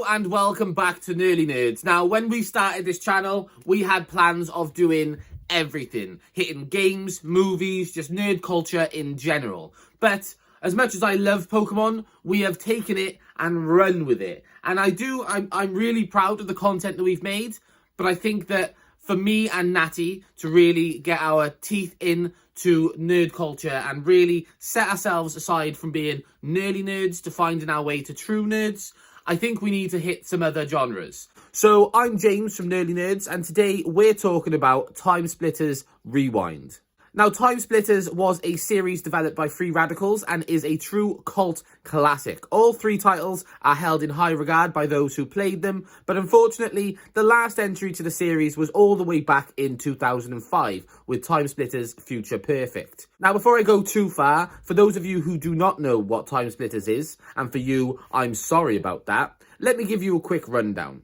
and welcome back to Nearly Nerds. Now, when we started this channel, we had plans of doing everything. Hitting games, movies, just nerd culture in general. But as much as I love Pokemon, we have taken it and run with it. And I'm really proud of the content that we've made. But I think that for me and Natty to really get our teeth into nerd culture and really set ourselves aside from being nerdy nerds to finding our way to true nerds, I think we need to hit some other genres. So I'm James from Nerdy Nerds, and today we're talking about TimeSplitters Rewind. Now, TimeSplitters was a series developed by Free Radicals and is a true cult classic. All three titles are held in high regard by those who played them, but unfortunately, the last entry to the series was all the way back in 2005 with TimeSplitters Future Perfect. Now, before I go too far, for those of you who do not know what TimeSplitters is, and for you, I'm sorry about that, let me give you a quick rundown.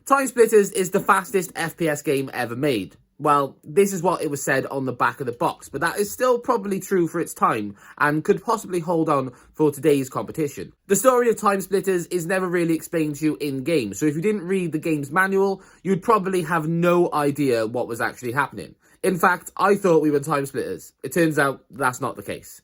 TimeSplitters is the fastest FPS game ever made. Well, this is what it was said on the back of the box, but that is still probably true for its time and could possibly hold on for today's competition. The story of TimeSplitters is never really explained to you in-game, so if you didn't read the game's manual, you'd probably have no idea what was actually happening. In fact, I thought we were TimeSplitters. It turns out that's not the case.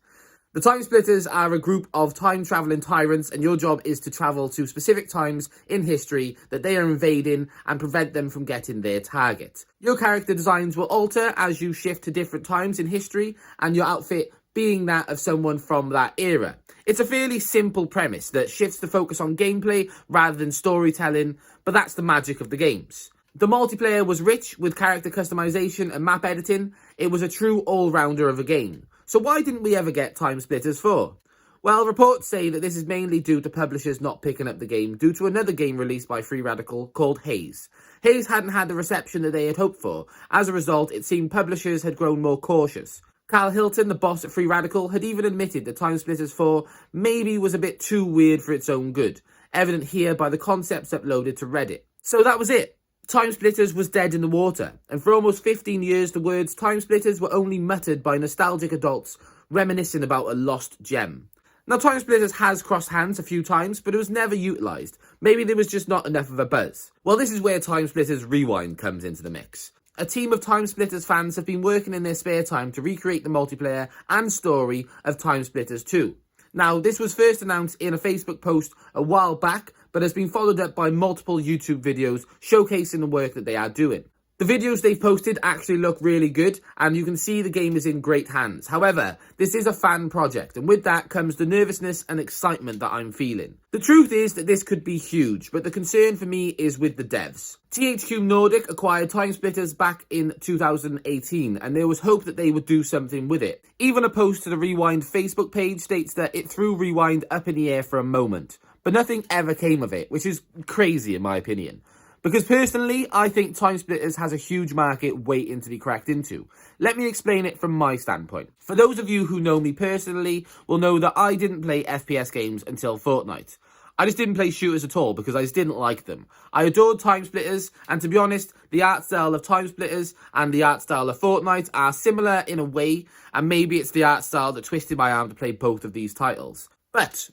The TimeSplitters are a group of time-travelling tyrants, and your job is to travel to specific times in history that they are invading and prevent them from getting their target. Your character designs will alter as you shift to different times in history, and your outfit being that of someone from that era. It's a fairly simple premise that shifts the focus on gameplay rather than storytelling, but that's the magic of the games. The multiplayer was rich with character customization and map editing. It was a true all-rounder of a game. So why didn't we ever get TimeSplitters 4? Well, reports say that this is mainly due to publishers not picking up the game due to another game released by Free Radical called Haze. Haze hadn't had the reception that they had hoped for. As a result, it seemed publishers had grown more cautious. Carl Hilton, the boss at Free Radical, had even admitted that TimeSplitters 4 maybe was a bit too weird for its own good, evident here by the concepts uploaded to Reddit. So that was it. TimeSplitters was dead in the water, and for almost 15 years the words TimeSplitters were only muttered by nostalgic adults reminiscing about a lost gem. Now, TimeSplitters has crossed hands a few times, but it was never utilised. Maybe there was just not enough of a buzz. Well, this is where TimeSplitters Rewind comes into the mix. A team of TimeSplitters fans have been working in their spare time to recreate the multiplayer and story of TimeSplitters 2. Now, this was first announced in a Facebook post a while back, but has been followed up by multiple YouTube videos showcasing the work that they are doing. The videos they've posted actually look really good, and you can see the game is in great hands. However, this is a fan project, and with that comes the nervousness and excitement that I'm feeling. The truth is that this could be huge, but the concern for me is with the devs. THQ Nordic acquired TimeSplitters back in 2018, and there was hope that they would do something with it. Even a post to the Rewind Facebook page states that it threw Rewind up in the air for a moment, but nothing ever came of it, which is crazy in my opinion. Because personally, I think TimeSplitters has a huge market waiting to be cracked into. Let me explain it from my standpoint. For those of you who know me personally, will know that I didn't play FPS games until Fortnite. I just didn't play shooters at all because I just didn't like them. I adored TimeSplitters, and to be honest, the art style of TimeSplitters and the art style of Fortnite are similar in a way, and maybe it's the art style that twisted my arm to play both of these titles. But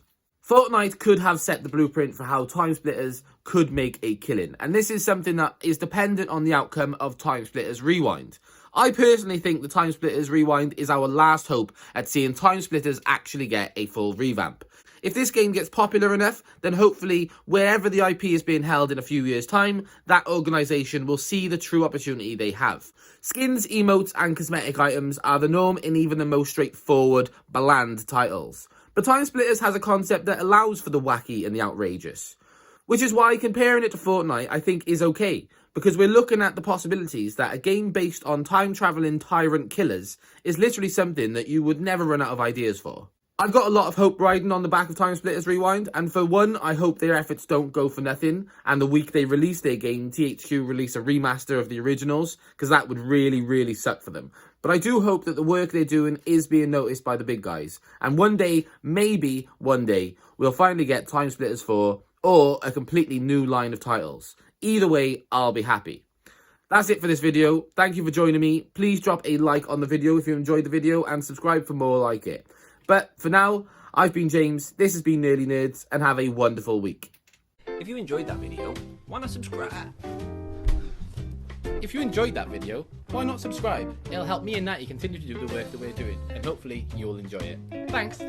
Fortnite could have set the blueprint for how TimeSplitters could make a killing, and this is something that is dependent on the outcome of TimeSplitters Rewind. I personally think the TimeSplitters Rewind is our last hope at seeing TimeSplitters actually get a full revamp. If this game gets popular enough, then hopefully wherever the IP is being held in a few years' time, that organisation will see the true opportunity they have. Skins, emotes and cosmetic items are the norm in even the most straightforward, bland titles. But TimeSplitters has a concept that allows for the wacky and the outrageous. Which is why comparing it to Fortnite I think is okay, because we're looking at the possibilities that a game based on time-travelling tyrant killers is literally something that you would never run out of ideas for. I've got a lot of hope riding on the back of TimeSplitters Rewind, and for one, I hope their efforts don't go for nothing, and the week they release their game, THQ release a remaster of the originals, because that would really suck for them. But I do hope that the work they're doing is being noticed by the big guys, and one day, maybe one day, we'll finally get TimeSplitters 4, or a completely new line of titles. Either way, I'll be happy. That's it for this video. Thank you for joining me. Please drop a like on the video if you enjoyed the video, and subscribe for more like it. But for now, I've been James, this has been Nerdy Nerds, and have a wonderful week. If you enjoyed that video, why not subscribe? If you enjoyed that video, why not subscribe? It'll help me and Natty continue to do the work that we're doing, and hopefully you'll enjoy it. Thanks!